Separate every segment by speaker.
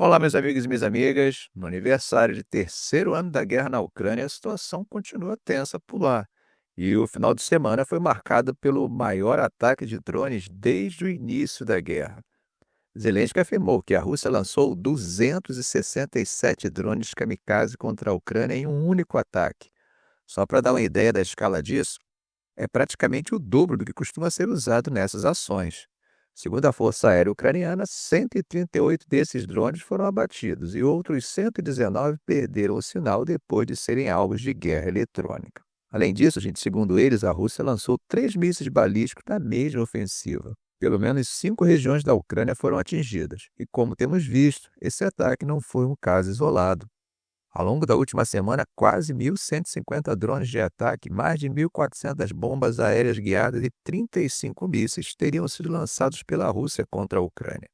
Speaker 1: Olá, meus amigos e minhas amigas. No aniversário de terceiro ano da guerra na Ucrânia, a situação continua tensa por lá. E o final de semana foi marcado pelo maior ataque de drones desde o início da guerra. Zelensky afirmou que a Rússia lançou 267 drones kamikaze contra a Ucrânia em um único ataque. Só para dar uma ideia da escala disso, é praticamente o dobro do que costuma ser usado nessas ações. Segundo a Força Aérea Ucraniana, 138 desses drones foram abatidos e outros 119 perderam o sinal depois de serem alvos de guerra eletrônica. Além disso, segundo eles, a Rússia lançou 3 mísseis balísticos na mesma ofensiva. Pelo menos 5 regiões da Ucrânia foram atingidas. E como temos visto, esse ataque não foi um caso isolado. Ao longo da última semana, quase 1.150 drones de ataque, mais de 1.400 bombas aéreas guiadas e 35 mísseis teriam sido lançados pela Rússia contra a Ucrânia.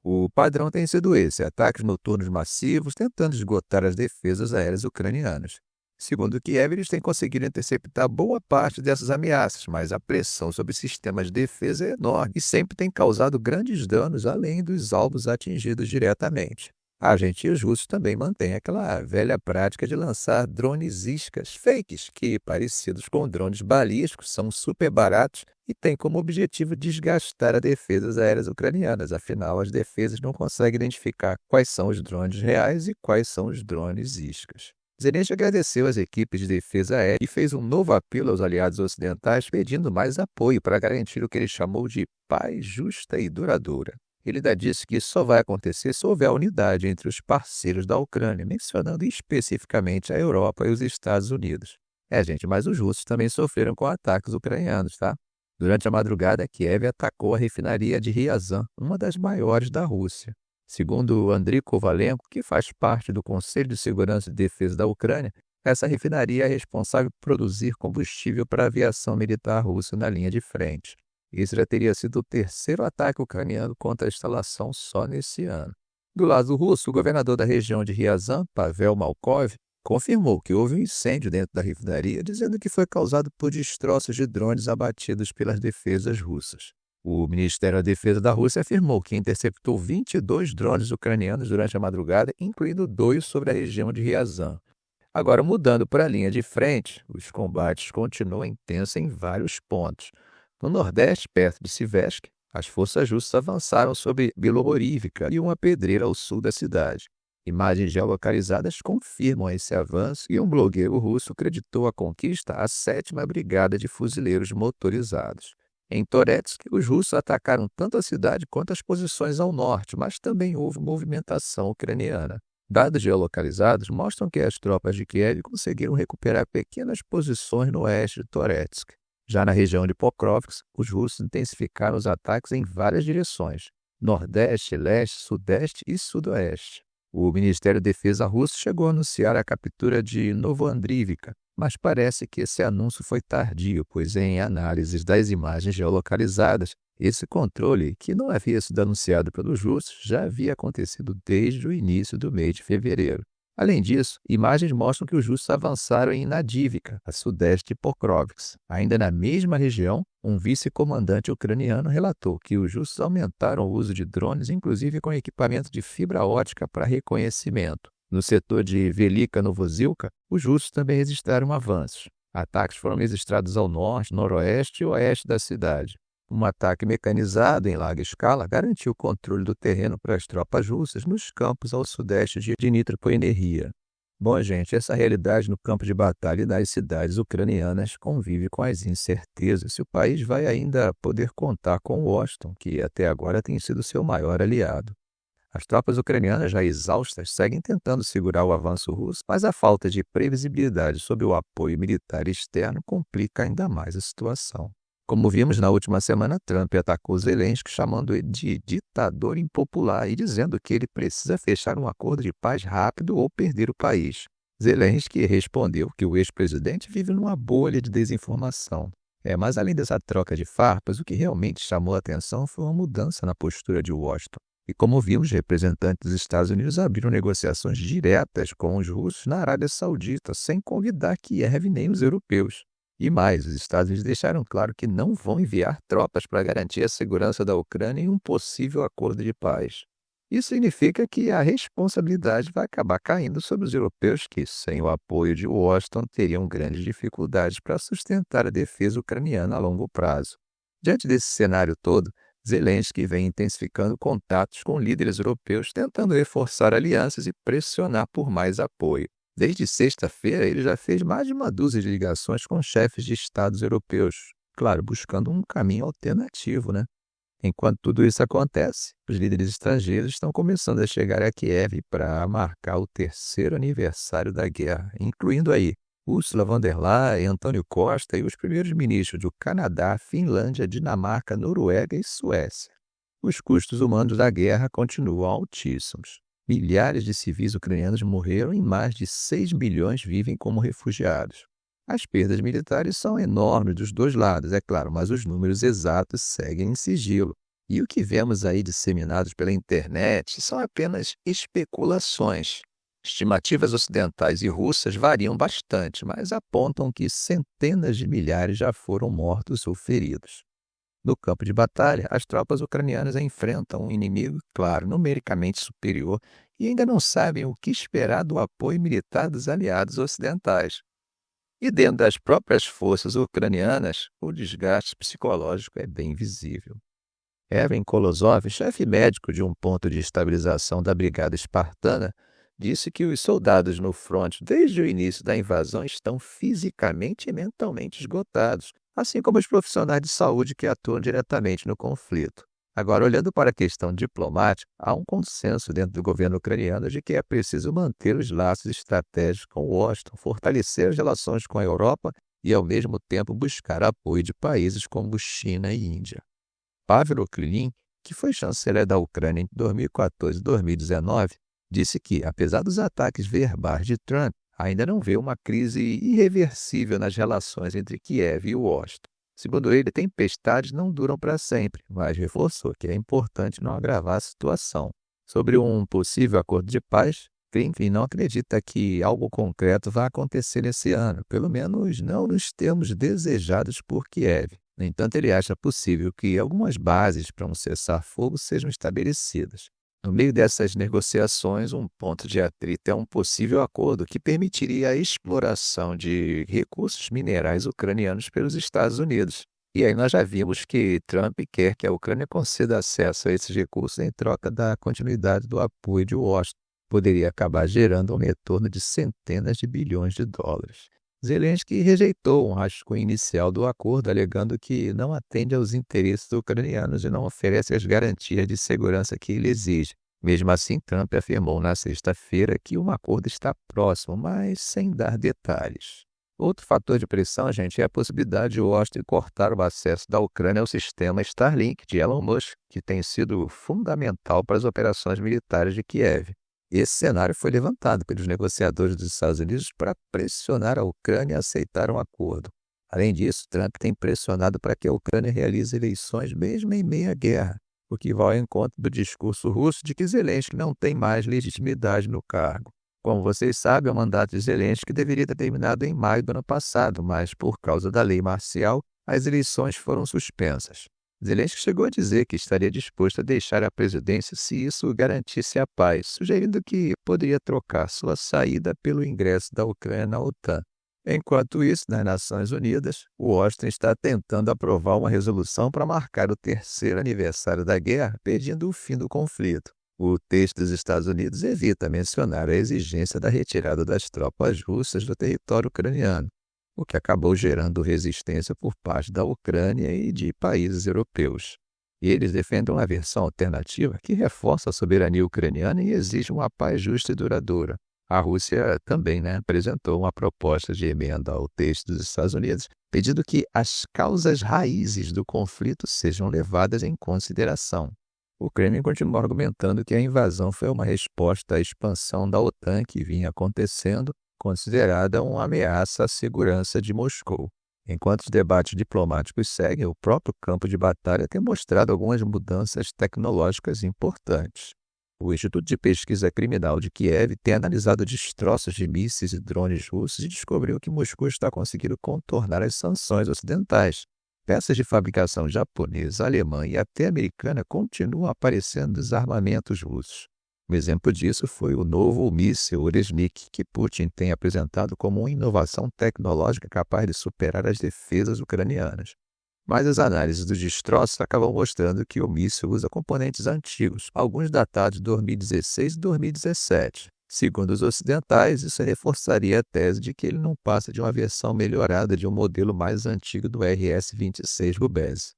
Speaker 1: O padrão tem sido esse: ataques noturnos massivos tentando esgotar as defesas aéreas ucranianas. Segundo Kiev, eles têm conseguido interceptar boa parte dessas ameaças, mas a pressão sobre sistemas de defesa é enorme e sempre tem causado grandes danos além dos alvos atingidos diretamente. A gente e os russos também mantêm aquela velha prática de lançar drones iscas fakes, que, parecidos com drones balísticos, são super baratos e têm como objetivo desgastar as defesas aéreas ucranianas. Afinal, as defesas não conseguem identificar quais são os drones reais e quais são os drones iscas. Zelensky agradeceu às equipes de defesa aérea e fez um novo apelo aos aliados ocidentais pedindo mais apoio para garantir o que ele chamou de paz justa e duradoura. Ele ainda disse que isso só vai acontecer se houver unidade entre os parceiros da Ucrânia, mencionando especificamente a Europa e os Estados Unidos. Mas os russos também sofreram com ataques ucranianos, tá? Durante a madrugada, Kiev atacou a refinaria de Ryazan, uma das maiores da Rússia. Segundo Andriy Kovalenko, que faz parte do Conselho de Segurança e Defesa da Ucrânia, essa refinaria é responsável por produzir combustível para a aviação militar russa na linha de frente. Esse já teria sido o terceiro ataque ucraniano contra a instalação só nesse ano. Do lado russo, o governador da região de Ryazan, Pavel Malkov, confirmou que houve um incêndio dentro da refinaria, dizendo que foi causado por destroços de drones abatidos pelas defesas russas. O Ministério da Defesa da Rússia afirmou que interceptou 22 drones ucranianos durante a madrugada, incluindo 2 sobre a região de Ryazan. Agora, mudando para a linha de frente, os combates continuam intensos em vários pontos. No Nordeste, perto de Siversk, as forças russas avançaram sobre Bilohorivka e uma pedreira ao sul da cidade. Imagens geolocalizadas confirmam esse avanço e um blogueiro russo acreditou a conquista à 7ª Brigada de Fuzileiros Motorizados. Em Toretsk, os russos atacaram tanto a cidade quanto as posições ao norte, mas também houve movimentação ucraniana. Dados geolocalizados mostram que as tropas de Kiev conseguiram recuperar pequenas posições no oeste de Toretsk. Já na região de Pokrovsk, os russos intensificaram os ataques em várias direções: nordeste, leste, sudeste e sudoeste. O Ministério da Defesa russo chegou a anunciar a captura de Novoandrivka, mas parece que esse anúncio foi tardio, pois em análises das imagens geolocalizadas, esse controle, que não havia sido anunciado pelos russos, já havia acontecido desde o início do mês de fevereiro. Além disso, imagens mostram que os russos avançaram em Nadivka, a sudeste de Pokrovsk. Ainda na mesma região, um vice-comandante ucraniano relatou que os russos aumentaram o uso de drones, inclusive com equipamento de fibra ótica para reconhecimento. No setor de Velika Novozilka, os russos também registraram avanços. Ataques foram registrados ao norte, noroeste e oeste da cidade. Um ataque mecanizado em larga escala garantiu o controle do terreno para as tropas russas nos campos ao sudeste de Dniproperovsk. Bom, essa realidade no campo de batalha das cidades ucranianas convive com as incertezas se o país vai ainda poder contar com Washington, que até agora tem sido seu maior aliado. As tropas ucranianas, já exaustas, seguem tentando segurar o avanço russo, mas a falta de previsibilidade sobre o apoio militar externo complica ainda mais a situação. Como vimos na última semana, Trump atacou Zelensky chamando ele de ditador impopular e dizendo que ele precisa fechar um acordo de paz rápido ou perder o país. Zelensky respondeu que o ex-presidente vive numa bolha de desinformação. Mas além dessa troca de farpas, o que realmente chamou a atenção foi uma mudança na postura de Washington. E como vimos, representantes dos Estados Unidos abriram negociações diretas com os russos na Arábia Saudita, sem convidar Kiev nem os europeus. E mais, os Estados Unidos deixaram claro que não vão enviar tropas para garantir a segurança da Ucrânia em um possível acordo de paz. Isso significa que a responsabilidade vai acabar caindo sobre os europeus que, sem o apoio de Washington, teriam grandes dificuldades para sustentar a defesa ucraniana a longo prazo. Diante desse cenário todo, Zelensky vem intensificando contatos com líderes europeus, tentando reforçar alianças e pressionar por mais apoio. Desde sexta-feira, ele já fez mais de uma dúzia de ligações com chefes de estados europeus, claro, buscando um caminho alternativo, né? Enquanto tudo isso acontece, os líderes estrangeiros estão começando a chegar a Kiev para marcar o terceiro aniversário da guerra, incluindo aí Ursula von der Leyen, Antônio Costa e os primeiros ministros do Canadá, Finlândia, Dinamarca, Noruega e Suécia. Os custos humanos da guerra continuam altíssimos. Milhares de civis ucranianos morreram e mais de 6 milhões vivem como refugiados. As perdas militares são enormes dos dois lados, é claro, mas os números exatos seguem em sigilo. E o que vemos aí disseminados pela internet são apenas especulações. Estimativas ocidentais e russas variam bastante, mas apontam que centenas de milhares já foram mortos ou feridos. No campo de batalha, as tropas ucranianas enfrentam um inimigo, claro, numericamente superior e ainda não sabem o que esperar do apoio militar dos aliados ocidentais. E dentro das próprias forças ucranianas, o desgaste psicológico é bem visível. Evgen Kolosov, chefe médico de um ponto de estabilização da Brigada Espartana, disse que os soldados no fronte, desde o início da invasão, estão fisicamente e mentalmente esgotados, assim como os profissionais de saúde que atuam diretamente no conflito. Agora, olhando para a questão diplomática, há um consenso dentro do governo ucraniano de que é preciso manter os laços estratégicos com Washington, fortalecer as relações com a Europa e, ao mesmo tempo, buscar apoio de países como China e Índia. Pavel Klin, que foi chanceler da Ucrânia entre 2014 e 2019, disse que, apesar dos ataques verbais de Trump, ainda não vê uma crise irreversível nas relações entre Kiev e Washington. Segundo ele, tempestades não duram para sempre, mas reforçou que é importante não agravar a situação. Sobre um possível acordo de paz, Klimkin não acredita que algo concreto vá acontecer esse ano, pelo menos não nos termos desejados por Kiev. No entanto, ele acha possível que algumas bases para um cessar-fogo sejam estabelecidas. No meio dessas negociações, um ponto de atrito é um possível acordo que permitiria a exploração de recursos minerais ucranianos pelos Estados Unidos. E aí nós já vimos que Trump quer que a Ucrânia conceda acesso a esses recursos em troca da continuidade do apoio de Washington. Poderia acabar gerando um retorno de centenas de bilhões de dólares. Zelensky rejeitou um rascunho inicial do acordo, alegando que não atende aos interesses ucranianos e não oferece as garantias de segurança que ele exige. Mesmo assim, Trump afirmou na sexta-feira que um acordo está próximo, mas sem dar detalhes. Outro fator de pressão, gente, é a possibilidade de Washington cortar o acesso da Ucrânia ao sistema Starlink de Elon Musk, que tem sido fundamental para as operações militares de Kiev. Esse cenário foi levantado pelos negociadores dos Estados Unidos para pressionar a Ucrânia a aceitar um acordo. Além disso, Trump tem pressionado para que a Ucrânia realize eleições mesmo em meio à guerra, o que vai ao encontro do discurso russo de que Zelensky não tem mais legitimidade no cargo. Como vocês sabem, o mandato de Zelensky deveria ter terminado em maio do ano passado, mas por causa da lei marcial, as eleições foram suspensas. Zelensky chegou a dizer que estaria disposto a deixar a presidência se isso garantisse a paz, sugerindo que poderia trocar sua saída pelo ingresso da Ucrânia na OTAN. Enquanto isso, nas Nações Unidas, Washington está tentando aprovar uma resolução para marcar o terceiro aniversário da guerra, pedindo o fim do conflito. O texto dos Estados Unidos evita mencionar a exigência da retirada das tropas russas do território ucraniano, o que acabou gerando resistência por parte da Ucrânia e de países europeus. Eles defendem uma versão alternativa que reforça a soberania ucraniana e exige uma paz justa e duradoura. A Rússia também apresentou uma proposta de emenda ao texto dos Estados Unidos, pedindo que as causas raízes do conflito sejam levadas em consideração. O Kremlin continua argumentando que a invasão foi uma resposta à expansão da OTAN que vinha acontecendo, considerada uma ameaça à segurança de Moscou. Enquanto os debates diplomáticos seguem, o próprio campo de batalha tem mostrado algumas mudanças tecnológicas importantes. O Instituto de Pesquisa Criminal de Kiev tem analisado destroços de mísseis e drones russos e descobriu que Moscou está conseguindo contornar as sanções ocidentais. Peças de fabricação japonesa, alemã e até americana continuam aparecendo nos armamentos russos. Um exemplo disso foi o novo míssil Oresnik, que Putin tem apresentado como uma inovação tecnológica capaz de superar as defesas ucranianas. Mas as análises dos destroços acabam mostrando que o míssil usa componentes antigos, alguns datados de 2016 e 2017. Segundo os ocidentais, isso reforçaria a tese de que ele não passa de uma versão melhorada de um modelo mais antigo do RS-26 Rubez.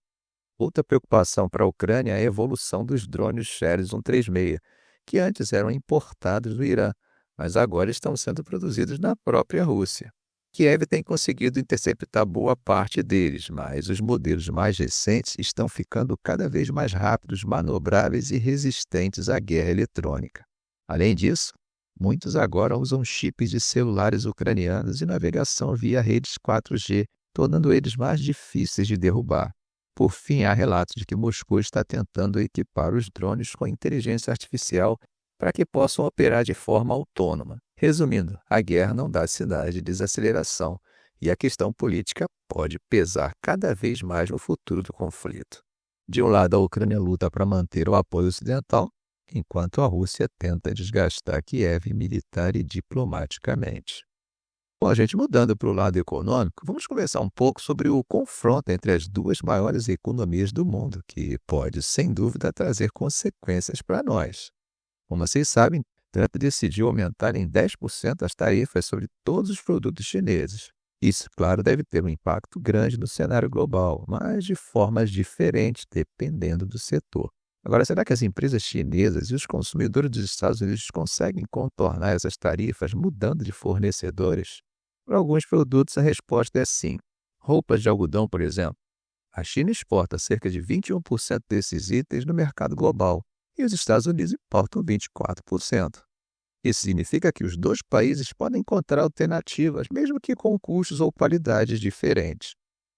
Speaker 1: Outra preocupação para a Ucrânia é a evolução dos drones Shahed 136, que antes eram importados do Irã, mas agora estão sendo produzidos na própria Rússia. Kiev tem conseguido interceptar boa parte deles, mas os modelos mais recentes estão ficando cada vez mais rápidos, manobráveis e resistentes à guerra eletrônica. Além disso, muitos agora usam chips de celulares ucranianos e navegação via redes 4G, tornando eles mais difíceis de derrubar. Por fim, há relatos de que Moscou está tentando equipar os drones com inteligência artificial para que possam operar de forma autônoma. Resumindo, a guerra não dá sinais de desaceleração e a questão política pode pesar cada vez mais no futuro do conflito. De um lado, a Ucrânia luta para manter o apoio ocidental, enquanto a Rússia tenta desgastar Kiev militar e diplomaticamente. Bom, gente, mudando para o lado econômico, vamos conversar um pouco sobre o confronto entre as duas maiores economias do mundo, que pode, sem dúvida, trazer consequências para nós. Como vocês sabem, Trump decidiu aumentar em 10% as tarifas sobre todos os produtos chineses. Isso, claro, deve ter um impacto grande no cenário global, mas de formas diferentes, dependendo do setor. Agora, será que as empresas chinesas e os consumidores dos Estados Unidos conseguem contornar essas tarifas mudando de fornecedores? Para alguns produtos, a resposta é sim. Roupas de algodão, por exemplo. A China exporta cerca de 21% desses itens no mercado global e os Estados Unidos importam 24%. Isso significa que os dois países podem encontrar alternativas, mesmo que com custos ou qualidades diferentes.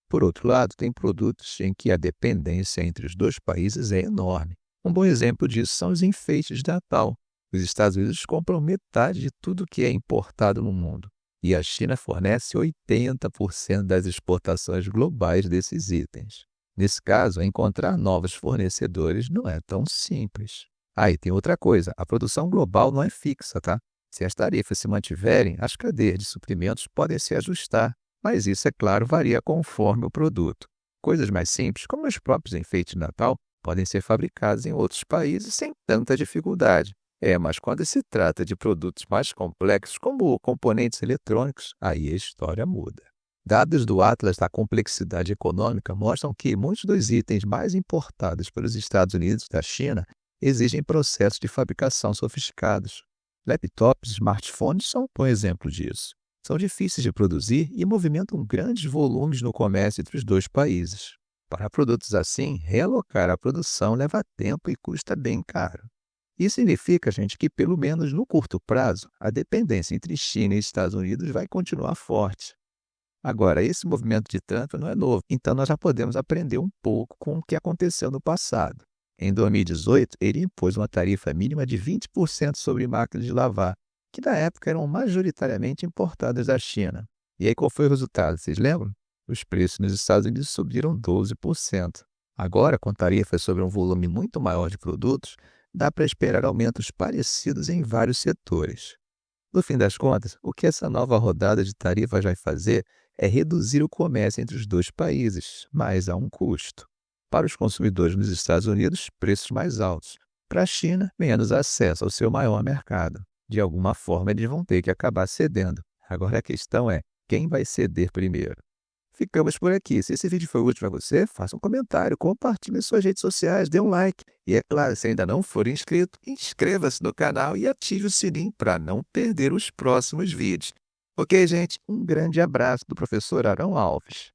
Speaker 1: Por outro lado, tem produtos em que a dependência entre os dois países é enorme. Um bom exemplo disso são os enfeites de Natal. Os Estados Unidos compram metade de tudo que é importado no mundo, e a China fornece 80% das exportações globais desses itens. Nesse caso, encontrar novos fornecedores não é tão simples. E tem outra coisa, a produção global não é fixa, tá? Se as tarifas se mantiverem, as cadeias de suprimentos podem se ajustar, mas isso, é claro, varia conforme o produto. Coisas mais simples, como os próprios enfeites de Natal, podem ser fabricados em outros países sem tanta dificuldade. Mas quando se trata de produtos mais complexos, como componentes eletrônicos, aí a história muda. Dados do Atlas da Complexidade Econômica mostram que muitos dos itens mais importados pelos Estados Unidos da China exigem processos de fabricação sofisticados. Laptops e smartphones são um bom exemplo disso. São difíceis de produzir e movimentam grandes volumes no comércio entre os dois países. Para produtos assim, realocar a produção leva tempo e custa bem caro. Isso significa, gente, que pelo menos no curto prazo, a dependência entre China e Estados Unidos vai continuar forte. Agora, esse movimento de Trump não é novo, então nós já podemos aprender um pouco com o que aconteceu no passado. Em 2018, ele impôs uma tarifa mínima de 20% sobre máquinas de lavar, que na época eram majoritariamente importadas da China. E aí qual foi o resultado? Vocês lembram? Os preços nos Estados Unidos subiram 12%. Agora, com tarifas sobre um volume muito maior de produtos, dá para esperar aumentos parecidos em vários setores. No fim das contas, o que essa nova rodada de tarifas vai fazer é reduzir o comércio entre os dois países, mas a um custo. Para os consumidores nos Estados Unidos, preços mais altos. Para a China, menos acesso ao seu maior mercado. De alguma forma, eles vão ter que acabar cedendo. Agora a questão é, quem vai ceder primeiro? Ficamos por aqui. Se esse vídeo foi útil para você, faça um comentário, compartilhe em suas redes sociais, dê um like. E é claro, se ainda não for inscrito, inscreva-se no canal e ative o sininho para não perder os próximos vídeos. Ok, gente? Um grande abraço do professor Arão Alves.